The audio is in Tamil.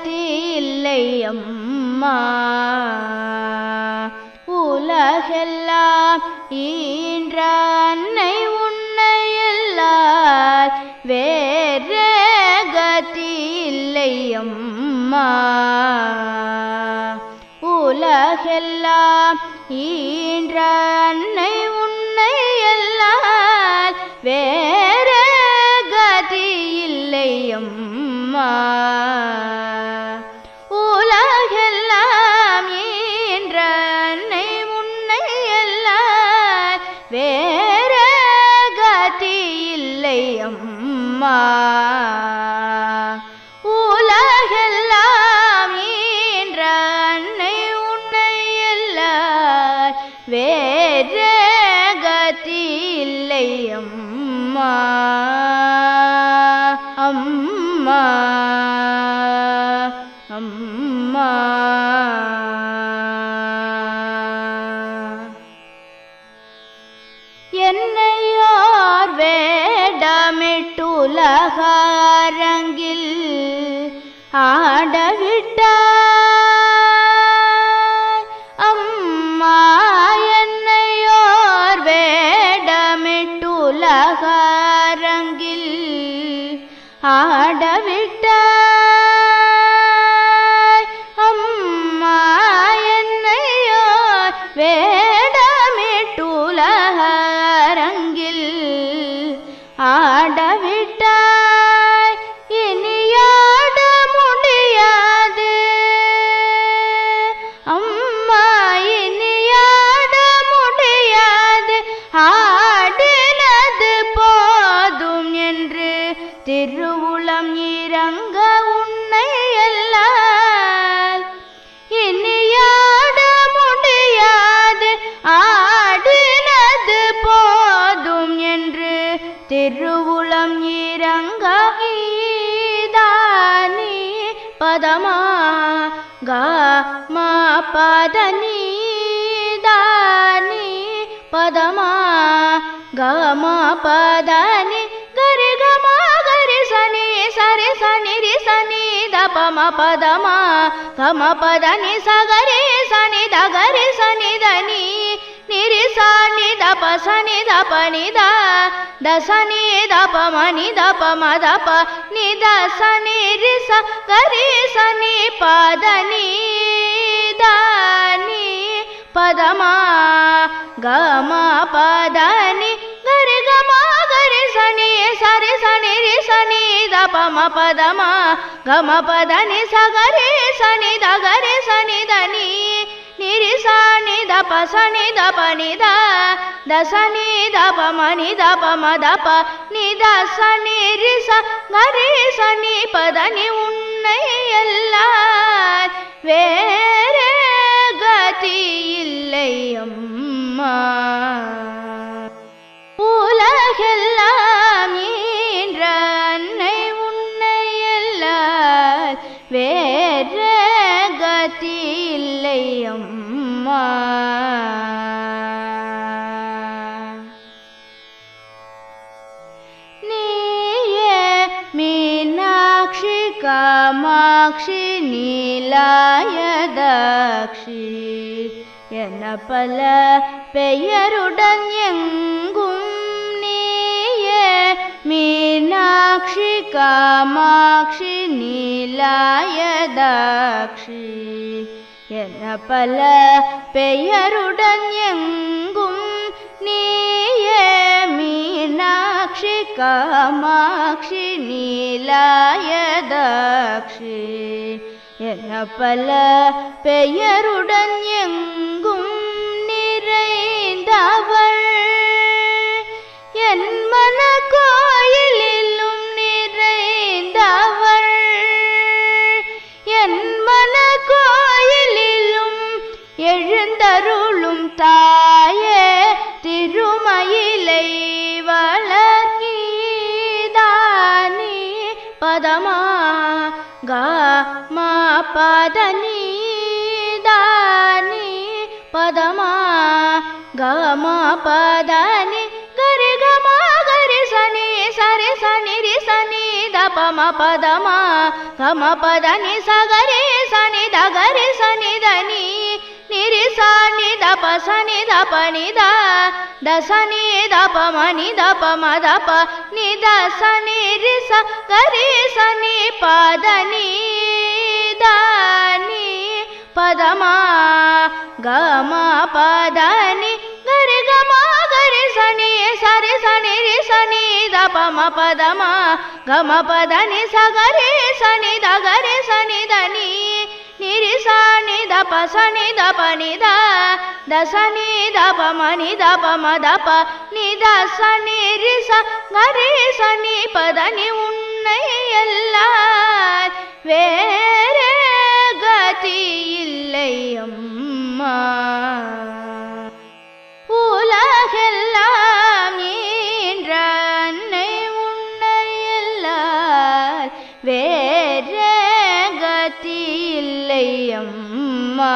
கதி இல்லை அம்மா. உலகெல்லாம் ஈன்ற அன்னை உன்னை எல்லால் வேறு கதி இல்லை அம்மா. உலகெல்லாம் ஈன்ற அன்னை உன்னை எல்லால் வேறு கதி இல்லை அம்மா. உலகெல்லாம் ஈன்ற அன்னை உன்னை எல்லால் வேறு கதி இல்லை அம்மா. உலகெல்லாம் ஈன்ற அன்னை உன்னை எல்லால் வேறு கதி இல்லை அம்மா. அம்மா அம்மா. என்னையோர் வேடமிட்டுலக அரங்கில் ஆடவிட்டாய் அம்மா. என்னையோர் வேடமிட்டுலக அரங்கில் ஆடவிட்டாய் அம்மா. என்னையோர் வேடமிட்டுலக அரங்கில் ஆடவிட்டாய். இனியாட முடியாது அம்மா, இனியாட முடியாது. ஆடினது போதும் என்று திருவுளம் இறங்க உன்னை எல்லால் இனியாட முடியாது. ஆடினது போதும் என்று திருவுளம் இறங்க. ஈதானி பதமா கமா பதனி தானி பதமா கமா பதனி கரி கமா கரி சனி சரி சனி ரி சனி தபம பதமா கம பதனி சகரி சனி தகரி சனி தனி நிரி சனி தப சனி தப நித தசனி தப மணி தப மதப நித சனி ரி சகரி சனி பதனி தானி பதமா கம பதனி கரி கமா கரி சனி சரி சனி ரி சனி தபம பதமா கம பதனி சகரி சனி தகரி சனி தனி நிரி சனி தப சனி தப நித தசனி தப மணி தப மதப நித சனி ரி சகரி சனி பதனி உன்னை எல்லால் வேறு கதி இல்லை அம்மா. உலகெல்லாம் ஈன்ற அன்னை உன்னை எல்லால் வேறு கதி இல்லை அம்மா. நீயே மீனாட்சி காமாட்சி நீலாயதாட்சி என பல பெயருடன் எங்கும் நீயே மீனாட்சி காமாட்சி நீலாயதாட்சி என பல பெயருடன் எங்கும் நீயே மீனாட்சி காமாட்சி நீலாயதாட்சி என பல பெயருடன் எங்கும் நிறைந்தவள் என் மன கோயிலிலும் நிறைந்தவள் என் மன கோயிலிலும் எழுந்தருளும் தாயே திருமயிலை வளர்கீதானி பதமா கமா பதனி தானி பதமா கமா பதனி கரி கமா கரி சனி சரி சனி ரி சனி தப ma pada ma ga ma pada ni sa ga re sa ni da ga re sa ni da ni ni re sa ni da pa sa ni da pa ni da da sa ni da pa ma ni da pa ma da pa ni da sa ni re sa ga re sa ni pa da ni da ni pada ma ga ma pada ni ga re ga ma ga re sa ni re sa ni da pa ma pada ma ga ma pada ni sa ga re sa ni da ga re sa ni da ni ni re sa ni da pa sa ni da pa ni da da sa ni da pa ma ni da pa ma da pa ni da sa ni re sa ga re sa ni pada ni உன்னை அல்லால் வேறே கதி இல்லை அம்மா உலகெல்லாம் ஈன்ற அன்னை உன்னை அல்லால் வேறே கதி இல்லை அம்மா